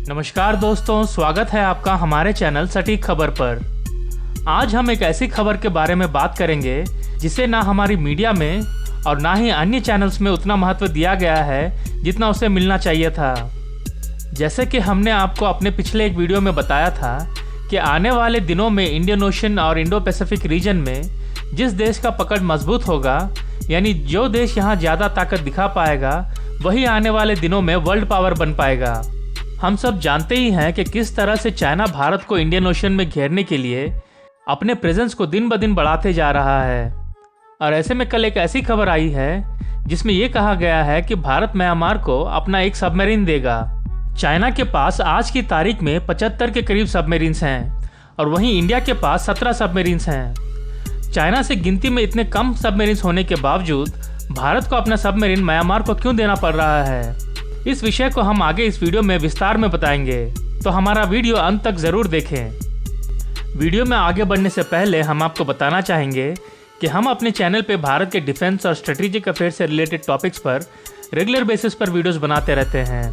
नमस्कार दोस्तों, स्वागत है आपका हमारे चैनल सटीक खबर पर। आज हम एक ऐसी खबर के बारे में बात करेंगे जिसे ना हमारी मीडिया में और ना ही अन्य चैनल्स में उतना महत्व दिया गया है जितना उसे मिलना चाहिए था। जैसे कि हमने आपको अपने पिछले एक वीडियो में बताया था कि आने वाले दिनों में इंडियन ओशन और इंडो पैसिफिक रीजन में जिस देश का पकड़ मजबूत होगा, यानी जो देश यहाँ ज़्यादा ताकत दिखा पाएगा, वही आने वाले दिनों में वर्ल्ड पावर बन पाएगा। हम सब जानते ही हैं कि किस तरह से चाइना भारत को इंडियन ओशन में घेरने के लिए अपने प्रेजेंस को दिन ब दिन बढ़ाते जा रहा है। और ऐसे में कल एक ऐसी खबर आई है जिसमें यह कहा गया है कि भारत म्यांमार को अपना एक सबमरीन देगा। चाइना के पास आज की तारीख में 75 के करीब सबमरीन्स हैं और वहीं इंडिया के पास 17 सबमरीन्स हैं। चाइना से गिनती में इतने कम सबमरीन्स होने के बावजूद भारत को अपना सबमरीन म्यांमार को क्यों देना पड़ रहा है, इस विषय को हम आगे इस वीडियो में विस्तार में बताएंगे, तो हमारा वीडियो अंत तक जरूर देखें। वीडियो में आगे बढ़ने से पहले हम आपको बताना चाहेंगे कि हम अपने चैनल पे भारत के डिफेंस और स्ट्रेटेजिक अफेयर से रिलेटेड टॉपिक्स पर रेगुलर बेसिस पर वीडियोस बनाते रहते हैं।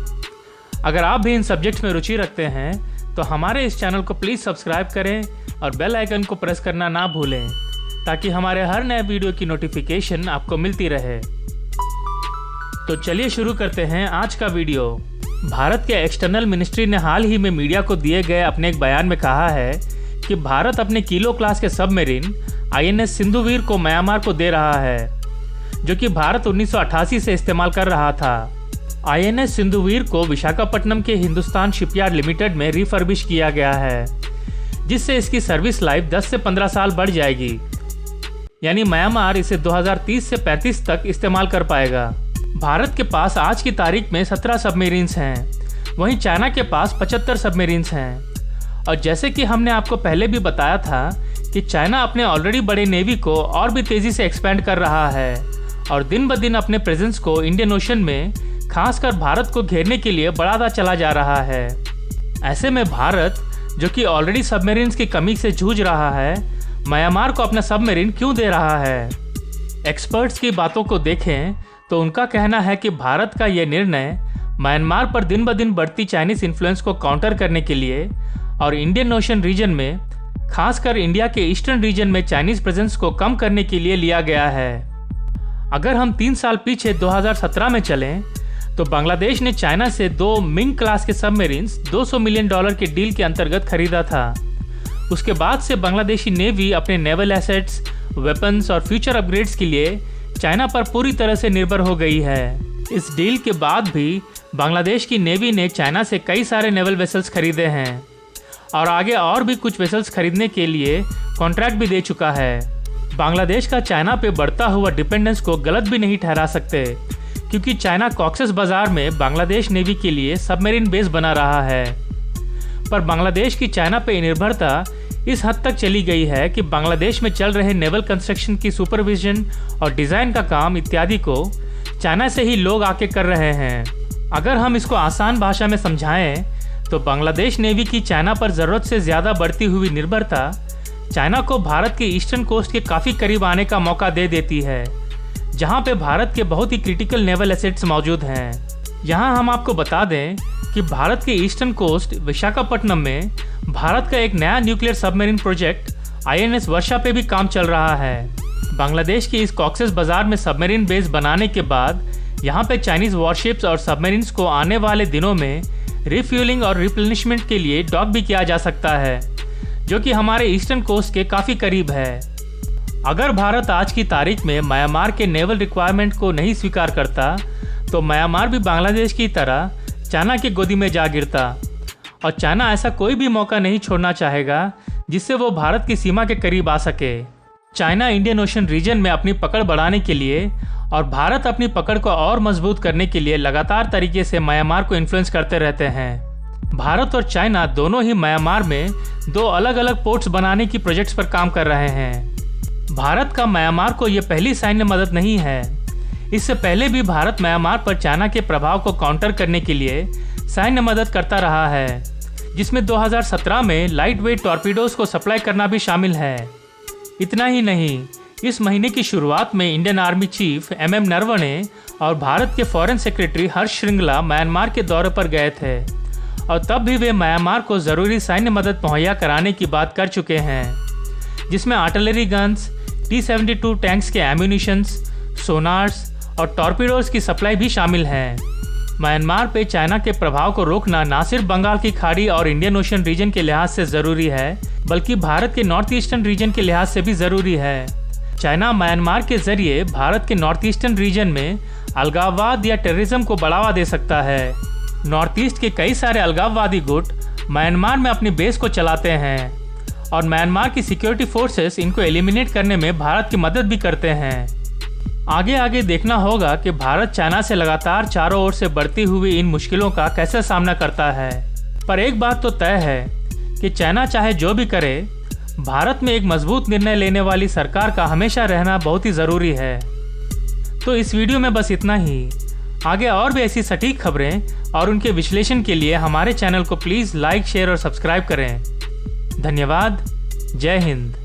अगर आप भी इन सब्जेक्ट्स में रुचि रखते हैं तो हमारे इस चैनल को प्लीज़ सब्सक्राइब करें और बेल आइकन को प्रेस करना ना भूलें ताकि हमारे हर नए वीडियो की नोटिफिकेशन आपको मिलती रहे। तो चलिए शुरू करते हैं आज का वीडियो। भारत के एक्सटर्नल मिनिस्ट्री ने हाल ही में मीडिया को दिए गए अपने एक बयान में कहा है कि भारत अपने किलो क्लास के सबमरीन INS सिंधुवीर को म्यांमार को दे रहा है, जो कि भारत 1988 से इस्तेमाल कर रहा था। INS सिंधुवीर को विशाखापट्टनम के हिंदुस्तान शिपयार्ड लिमिटेड में रिफर्बिश किया गया है, जिससे इसकी सर्विस लाइफ 10 से 15 साल बढ़ जाएगी, यानी म्यांमार इसे 2030 से 35 तक इस्तेमाल कर पाएगा। भारत के पास आज की तारीख में 17 सबमरीन्स हैं, वहीं चाइना के पास 75 सबमरीन्स हैं। और जैसे कि हमने आपको पहले भी बताया था कि चाइना अपने ऑलरेडी बड़े नेवी को और भी तेज़ी से एक्सपेंड कर रहा है और दिन ब दिन अपने प्रेजेंस को इंडियन ओशन में खासकर भारत को घेरने के लिए बढ़ाता चला जा रहा है। ऐसे में भारत, जो कि ऑलरेडी सबमरीन्स की कमी से जूझ रहा है, म्यांमार को अपना सबमरीन क्यों दे रहा है? एक्सपर्ट्स की बातों को देखें तो उनका कहना है कि भारत का यह निर्णय म्यांमार पर दिन ब दिन बढ़ती चाइनीज इन्फ्लुएंस को काउंटर करने के लिए और इंडियन ओशन रीजन में, खासकर इंडिया के ईस्टर्न रीजन में चाइनीज प्रेजेंस को कम करने के लिए लिया गया है। अगर हम 3 साल पीछे 2017 में चलें तो बांग्लादेश ने चाइना से 2 मिंग क्लास के सबमरीन्स $200 मिलियन के डील के अंतर्गत खरीदा था। उसके बाद से बांग्लादेशी नेवी अपने नेवल एसेट्स, वेपन्स और फ्यूचर अपग्रेड्स के लिए चाइना पर पूरी तरह से निर्भर हो गई है। इस डील के बाद भी बांग्लादेश की नेवी ने चाइना से कई सारे नेवल वेसल्स खरीदे हैं और आगे और भी कुछ वेसल्स खरीदने के लिए कॉन्ट्रैक्ट भी दे चुका है। बांग्लादेश का चाइना पे बढ़ता हुआ डिपेंडेंस को गलत भी नहीं ठहरा सकते, क्योंकि चाइना कॉक्सेस बाजार में बांग्लादेश नेवी के लिए सबमरीन बेस बना रहा है। पर बांग्लादेश की चाइना पे निर्भरता इस हद तक चली गई है कि बांग्लादेश में चल रहे नेवल कंस्ट्रक्शन की सुपरविजन और डिज़ाइन का काम इत्यादि को चाइना से ही लोग आके कर रहे हैं। अगर हम इसको आसान भाषा में समझाएं तो बांग्लादेश नेवी की चाइना पर ज़रूरत से ज़्यादा बढ़ती हुई निर्भरता चाइना को भारत के ईस्टर्न कोस्ट के काफ़ी करीब आने का मौका दे देती है, जहाँ पे भारत के बहुत ही क्रिटिकल नेवल एसेट्स मौजूद हैं। यहाँ हम आपको बता दें कि भारत के ईस्टर्न कोस्ट विशाखापट्टनम में भारत का एक नया न्यूक्लियर सबमरीन प्रोजेक्ट INS वर्षा पे भी काम चल रहा है। बांग्लादेश की इस कॉक्सेस बाजार में सबमरीन बेस बनाने के बाद यहाँ पे चाइनीज वॉरशिप्स और सबमरीन्स को आने वाले दिनों में रिफ्यूलिंग और रिप्लेनिशमेंट के लिए डॉक भी किया जा सकता है, जो कि हमारे ईस्टर्न कोस्ट के काफ़ी करीब है। अगर भारत आज की तारीख में म्यांमार के नेवल रिक्वायरमेंट को नहीं स्वीकार करता तो म्यांमार भी बांग्लादेश की तरह चाइना की गोदी में जा गिरता, और चाइना ऐसा कोई भी मौका नहीं छोड़ना चाहेगा जिससे वो भारत की सीमा के करीब आ सके। चाइना इंडियन ओशन रीजन में अपनी पकड़ बढ़ाने के लिए और भारत अपनी पकड़ को और मजबूत करने के लिए लगातार तरीके से म्यांमार को इन्फ्लुएंस करते रहते हैं। भारत और चाइना दोनों ही म्यांमार में 2 अलग अलग पोर्ट्स बनाने की प्रोजेक्ट्स पर काम कर रहे हैं। भारत का म्यांमार को ये पहली सैन्य मदद नहीं है। इससे पहले भी भारत म्यांमार पर चाइना के प्रभाव को काउंटर करने के लिए सैन्य मदद करता रहा है, जिसमें 2017 में लाइट वेट टॉर्पीडोज को सप्लाई करना भी शामिल है। इतना ही नहीं, इस महीने की शुरुआत में Indian army chief MM Naravane और भारत के फॉरेन सेक्रेटरी हर्ष श्रृंगला म्यांमार के दौरे पर गए थे और तब भी वे म्यांमार को ज़रूरी सैन्य मदद मुहैया कराने की बात कर चुके हैं, जिसमें आर्टिलरी गन्स, T-72 टैंक्स के एम्यूनिशंस, सोनार्स और टॉर्पीडोज की सप्लाई भी शामिल हैं। म्यांमार पे चाइना के प्रभाव को रोकना न सिर्फ बंगाल की खाड़ी और इंडियन ओशन रीजन के लिहाज से ज़रूरी है, बल्कि भारत के नॉर्थ ईस्टर्न रीजन के लिहाज से भी ज़रूरी है। चाइना म्यांमार के जरिए भारत के नॉर्थ ईस्टर्न रीजन में अलगाववाद या टेररिज्म को बढ़ावा दे सकता है। नॉर्थ ईस्ट के कई सारे अलगाववादी गुट म्यांमार में अपनी बेस को चलाते हैं और म्यांमार की सिक्योरिटी फोर्सेस इनको एलिमिनेट करने में भारत की मदद भी करते हैं। आगे देखना होगा कि भारत चाइना से लगातार चारों ओर से बढ़ती हुई इन मुश्किलों का कैसे सामना करता है। पर एक बात तो तय है कि चाइना चाहे जो भी करे, भारत में एक मजबूत निर्णय लेने वाली सरकार का हमेशा रहना बहुत ही ज़रूरी है। तो इस वीडियो में बस इतना ही। आगे और भी ऐसी सटीक खबरें और उनके विश्लेषण के लिए हमारे चैनल को प्लीज़ लाइक, शेयर और सब्सक्राइब करें। धन्यवाद। जय हिंद।